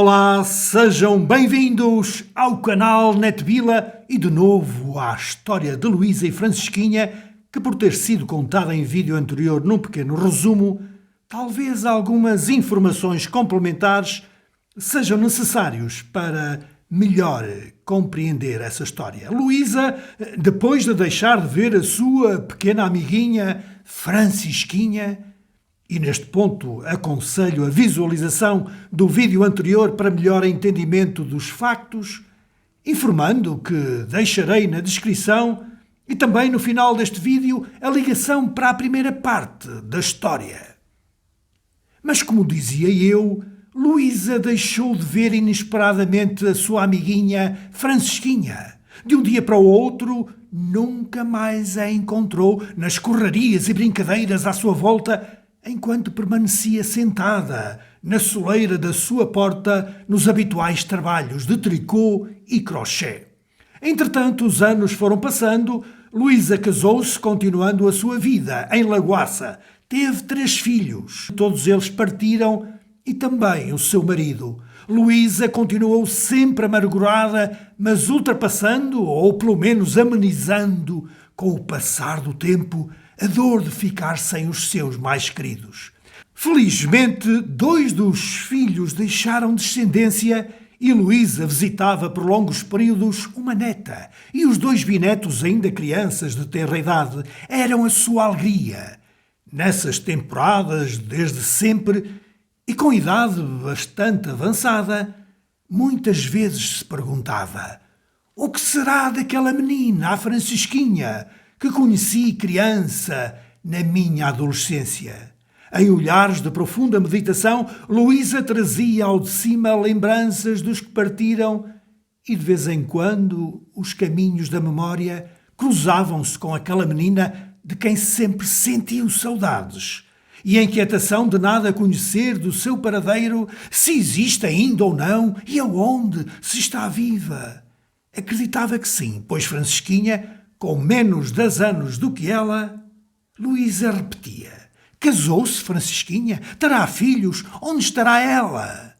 Olá, sejam bem-vindos ao canal Netvila e de novo à história de Luísa e Francisquinha, que por ter sido contada em vídeo anterior num pequeno resumo, talvez algumas informações complementares sejam necessários para melhor compreender essa história. Luísa, depois de deixar de ver a sua pequena amiguinha Francisquinha, e neste ponto aconselho a visualização do vídeo anterior para melhor entendimento dos factos, informando que deixarei na descrição e também no final deste vídeo a ligação para a primeira parte da história. Mas como dizia eu, Luísa deixou de ver inesperadamente a sua amiguinha Francisquinha. De um dia para o outro, nunca mais a encontrou nas correrias e brincadeiras à sua volta, enquanto permanecia sentada na soleira da sua porta nos habituais trabalhos de tricô e crochê. Entretanto, os anos foram passando, Luísa casou-se, continuando a sua vida em Lagoaça. Teve 3 filhos, todos eles partiram, e também o seu marido. Luísa continuou sempre amargurada, mas ultrapassando, ou pelo menos amenizando, com o passar do tempo, a dor de ficar sem os seus mais queridos. Felizmente, 2 dos filhos deixaram descendência e Luísa visitava por longos períodos uma neta, e os 2 bisnetos, ainda crianças de tenra idade, eram a sua alegria. Nessas temporadas, desde sempre, e com idade bastante avançada, muitas vezes se perguntava: o que será daquela menina, a Francisquinha, que conheci criança na minha adolescência? Em olhares de profunda meditação, Luísa trazia ao de cima lembranças dos que partiram e, de vez em quando, os caminhos da memória cruzavam-se com aquela menina de quem sempre sentiu saudades. E a inquietação de nada conhecer do seu paradeiro, se existe ainda ou não e aonde, se está viva. Acreditava que sim, pois Francisquinha, com menos 10 anos do que ela, Luísa repetia: casou-se Francisquinha? Terá filhos? Onde estará ela?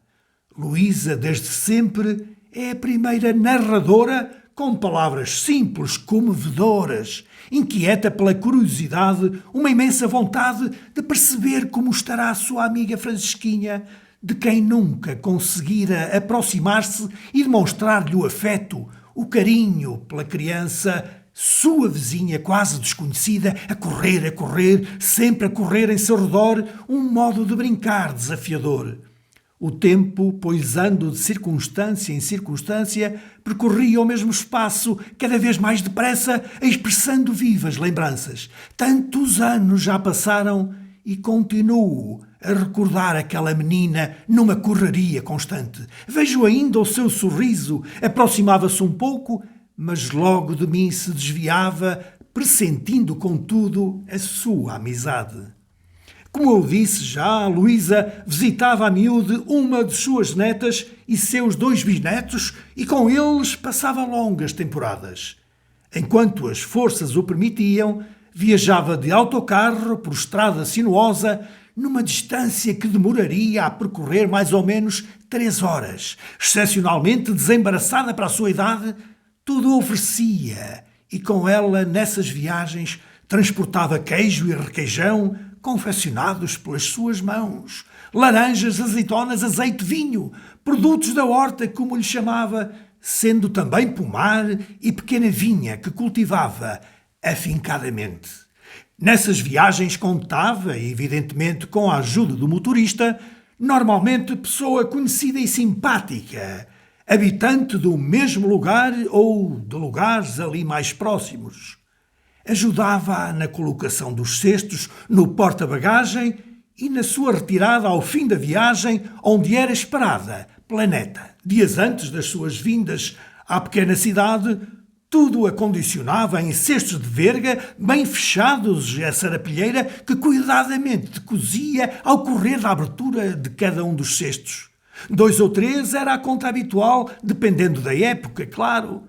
Luísa, desde sempre, é a primeira narradora com palavras simples, comovedoras, inquieta pela curiosidade, uma imensa vontade de perceber como estará a sua amiga Francisquinha, de quem nunca conseguira aproximar-se e demonstrar-lhe o afeto, o carinho pela criança, sua vizinha quase desconhecida, a correr, sempre a correr em seu redor, um modo de brincar desafiador. O tempo, poisando de circunstância em circunstância, percorria o mesmo espaço, cada vez mais depressa, expressando vivas lembranças. Tantos anos já passaram e continuo a recordar aquela menina numa correria constante. Vejo ainda o seu sorriso, aproximava-se um pouco, mas logo de mim se desviava, pressentindo, contudo, a sua amizade. Como eu disse já, Luísa visitava a miúde uma de suas netas e seus 2 bisnetos e com eles passava longas temporadas. Enquanto as forças o permitiam, viajava de autocarro por estrada sinuosa, numa distância que demoraria a percorrer mais ou menos 3 horas. Excepcionalmente desembaraçada para a sua idade, tudo oferecia, e com ela, nessas viagens, transportava queijo e requeijão confeccionados pelas suas mãos, laranjas, azeitonas, azeite, vinho, produtos da horta, como lhe chamava, sendo também pomar e pequena vinha que cultivava afincadamente. Nessas viagens contava, evidentemente com a ajuda do motorista, normalmente pessoa conhecida e simpática, habitante do mesmo lugar ou de lugares ali mais próximos. Ajudava-a na colocação dos cestos no porta-bagagem e na sua retirada ao fim da viagem, onde era esperada pela neta. Dias antes das suas vindas à pequena cidade, tudo a condicionava em cestos de verga bem fechados a sarapilheira que cuidadosamente cozia ao correr da abertura de cada um dos cestos. 2 ou 3 era a conta habitual, dependendo da época, claro.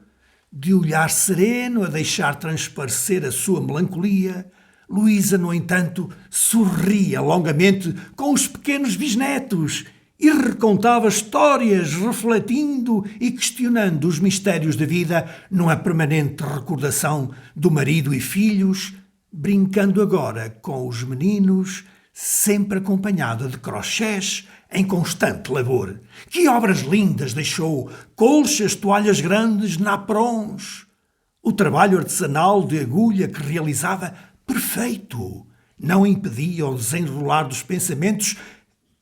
De olhar sereno a deixar transparecer a sua melancolia, Luísa, no entanto, sorria longamente com os pequenos bisnetos e recontava histórias, refletindo e questionando os mistérios da vida numa permanente recordação do marido e filhos, brincando agora com os meninos, sempre acompanhada de crochês em constante labor. Que obras lindas deixou! Colchas, toalhas grandes, naprons. O trabalho artesanal de agulha que realizava, perfeito, não impedia o desenrolar dos pensamentos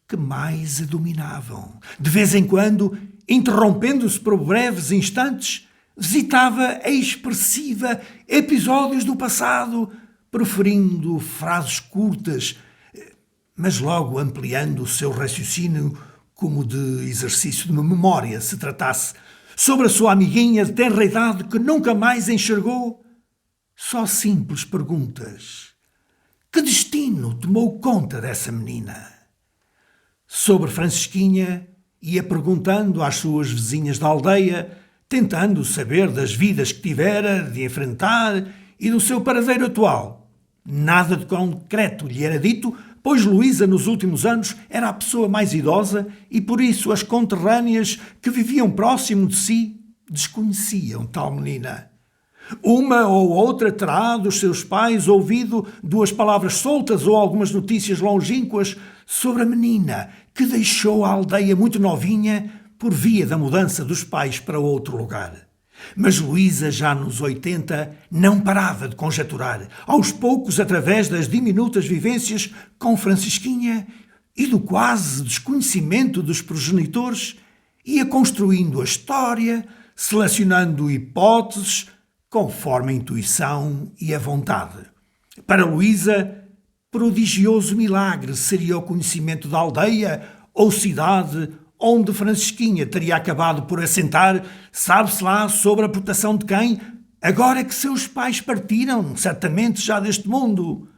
que mais a dominavam. De vez em quando, interrompendo-se por breves instantes, visitava expressiva episódios do passado, proferindo frases curtas, mas logo ampliando o seu raciocínio como de exercício de memória, se tratasse, sobre a sua amiguinha de tenra idade que nunca mais enxergou. Só simples perguntas. Que destino tomou conta dessa menina? Sobre Francisquinha, ia perguntando às suas vizinhas da aldeia, tentando saber das vidas que tivera de enfrentar e do seu paradeiro atual. Nada de concreto lhe era dito, pois Luísa, nos últimos anos, era a pessoa mais idosa e, por isso, as conterrâneas que viviam próximo de si desconheciam tal menina. Uma ou outra terá dos seus pais ouvido duas palavras soltas ou algumas notícias longínquas sobre a menina que deixou a aldeia muito novinha por via da mudança dos pais para outro lugar. Mas Luísa, já nos 80, não parava de conjecturar, aos poucos, através das diminutas vivências com Francisquinha e do quase desconhecimento dos progenitores, ia construindo a história, selecionando hipóteses, conforme a intuição e a vontade. Para Luísa, prodigioso milagre seria o conhecimento da aldeia ou cidade onde Francisquinha teria acabado por assentar, sabe-se lá sobre a proteção de quem, agora que seus pais partiram, certamente já deste mundo.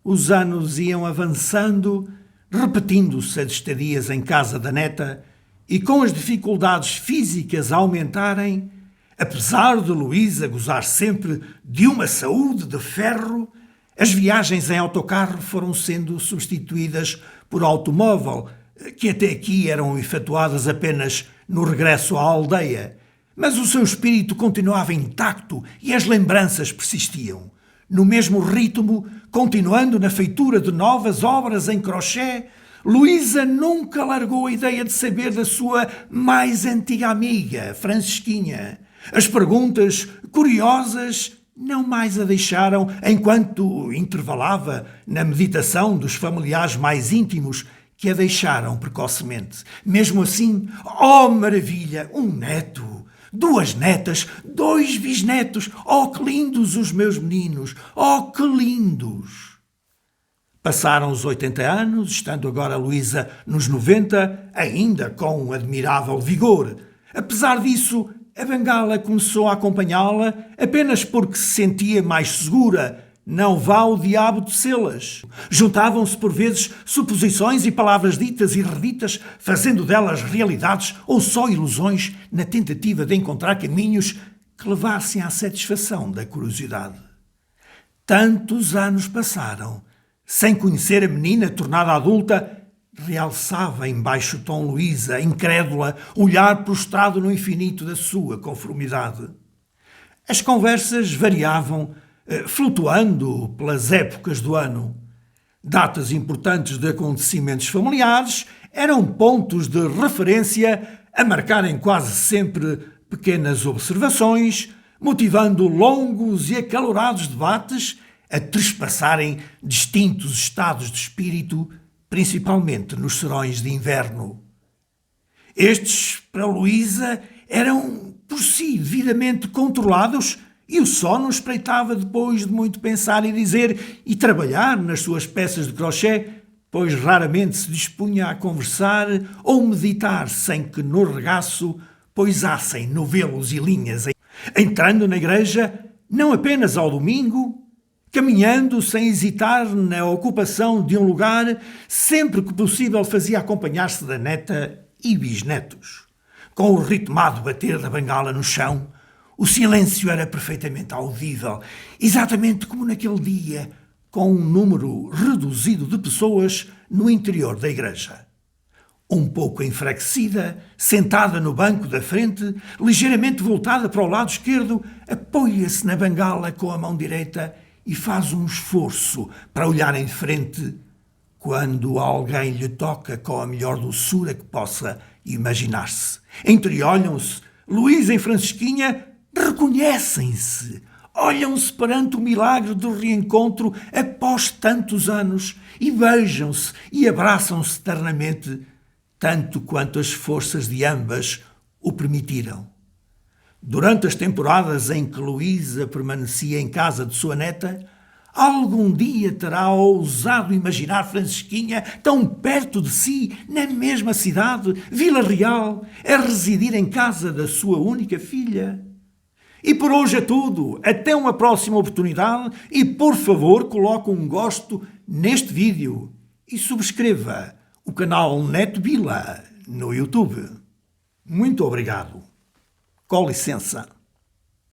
Os anos iam avançando, repetindo-se as estadias em casa da neta, e com as dificuldades físicas a aumentarem, apesar de Luísa gozar sempre de uma saúde de ferro, as viagens em autocarro foram sendo substituídas por automóvel, que até aqui eram efetuadas apenas no regresso à aldeia. Mas o seu espírito continuava intacto e as lembranças persistiam. No mesmo ritmo, continuando na feitura de novas obras em crochê, Luísa nunca largou a ideia de saber da sua mais antiga amiga, Francisquinha. As perguntas, curiosas, não mais a deixaram enquanto intervalava na meditação dos familiares mais íntimos que a deixaram precocemente. Mesmo assim, oh maravilha, um neto, duas netas, dois bisnetos, oh que lindos os meus meninos, oh que lindos! Passaram os 80 anos, estando agora Luísa nos 90, ainda com um admirável vigor. Apesar disso, a bengala começou a acompanhá-la apenas porque se sentia mais segura. Não vá o diabo de selas. Juntavam-se por vezes suposições e palavras ditas e reditas, fazendo delas realidades ou só ilusões na tentativa de encontrar caminhos que levassem à satisfação da curiosidade. Tantos anos passaram, sem conhecer a menina tornada adulta, realçava em baixo tom Luísa, incrédula, olhar prostrado no infinito da sua conformidade. As conversas variavam, flutuando pelas épocas do ano. Datas importantes de acontecimentos familiares eram pontos de referência a marcarem quase sempre pequenas observações, motivando longos e acalorados debates a trespassarem distintos estados de espírito, principalmente nos serões de inverno. Estes, para Luísa, eram por si devidamente controlados e o sono espreitava depois de muito pensar e dizer e trabalhar nas suas peças de crochê, pois raramente se dispunha a conversar ou meditar sem que no regaço poisassem novelos e linhas. Entrando na igreja, não apenas ao domingo, caminhando sem hesitar na ocupação de um lugar, sempre que possível fazia acompanhar-se da neta e bisnetos. Com o ritmado bater da bengala no chão, o silêncio era perfeitamente audível, exatamente como naquele dia, com um número reduzido de pessoas no interior da igreja. Um pouco enfraquecida, sentada no banco da frente, ligeiramente voltada para o lado esquerdo, apoia-se na bengala com a mão direita e faz um esforço para olhar em frente quando alguém lhe toca com a melhor doçura que possa imaginar-se. Entreolham-se, Luísa e Francisquinha reconhecem-se, olham-se perante o milagre do reencontro após tantos anos e beijam-se e abraçam-se ternamente, tanto quanto as forças de ambas o permitiram. Durante as temporadas em que Luísa permanecia em casa de sua neta, algum dia terá ousado imaginar Francisquinha tão perto de si, na mesma cidade, Vila Real, a residir em casa da sua única filha? E por hoje é tudo. Até uma próxima oportunidade e, por favor, coloque um gosto neste vídeo e subscreva o canal Neto Vila no YouTube. Muito obrigado. Com licença.